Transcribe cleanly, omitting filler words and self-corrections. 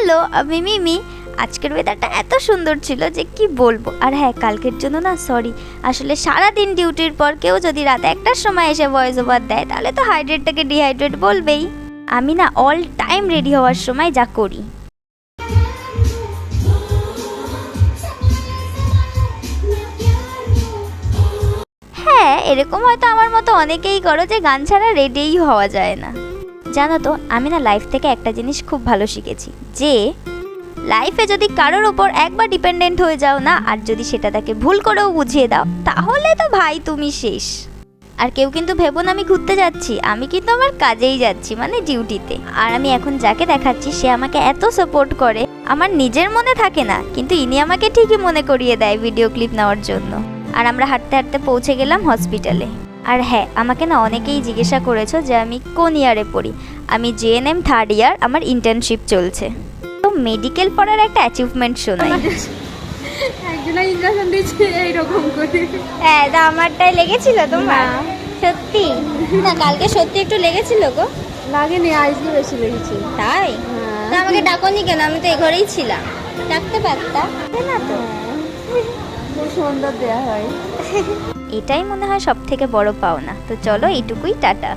Hello, আমি মিমি। আজকের ওয়েদারটা এত সুন্দর ছিল যে কি বলবো। আর হ্যাঁ, কালকের জন্য না সরি। আসলে সারাদিন ডিউটির পর কেউ যদি রাত 1টার সময় এসে ভয়েস ওভার দেয় তাহলে তো হাইড্রেটটাকে ডিহাইড্রেট বলবেই। আমি না অল টাইম রেডি হওয়ার সময় যা করি, হ্যাঁ এরকম হয়তো আমার মতো অনেকেই করো যে গান ছাড়া রেডিই হওয়া যায় না। জানো তো, আমি না লাইফ থেকে একটা জিনিস খুব ভালো শিখেছি, যে লাইফে যদি কারোর ওপর একবার ডিপেন্ডেন্ট হয়ে যাও না, আর যদি সেটা তাকে ভুল করেও বুঝিয়ে দাও, তাহলে তো ভাই তুমি শেষ। আর কেউ কিন্তু ভেবো না আমি ঘুরতে যাচ্ছি, আমি কিন্তু আমার কাজেই যাচ্ছি, মানে ডিউটিতে। আর আমি এখন যাকে দেখাচ্ছি সে আমাকে এত সাপোর্ট করে, আমার নিজের মনে থাকে না, কিন্তু ইনি আমাকে ঠিকই মনে করিয়ে দেয় ভিডিও ক্লিপ নেওয়ার জন্য। আর আমরা হাঁটতে হাঁটতে পৌঁছে গেলাম হসপিটালে। আর হ্যাঁ, আমাকে না অনেকেই জিজ্ঞাসা করেছো যে আমি কোন ইয়ারে পড়ি। আমি জেএনএম 3rd ইয়ার, আমার ইন্টার্নশিপ চলছে। তো মেডিকেল পড়ার একটা অ্যাচিভমেন্ট শোনাই। একজনা ইনজেকশন দিচ্ছে এইরকম করে। হ্যাঁ, তা আমারটাই লেগেছিল তোমার? সত্যি না, কালকে সত্যি একটু লেগেছিল গো। লাগেনি, আজকে বেশি লেগেছে। তাই? তা আমাকে ডাকনি কেন? আমি তো এই ঘরেই ছিলাম, ডাকতে পারতা না তো। খুব সুন্দর দেয়া হয়। এটাই মনে হয় সব থেকে বড় পাওনা। তো চলো, এইটুকুই, টাটা।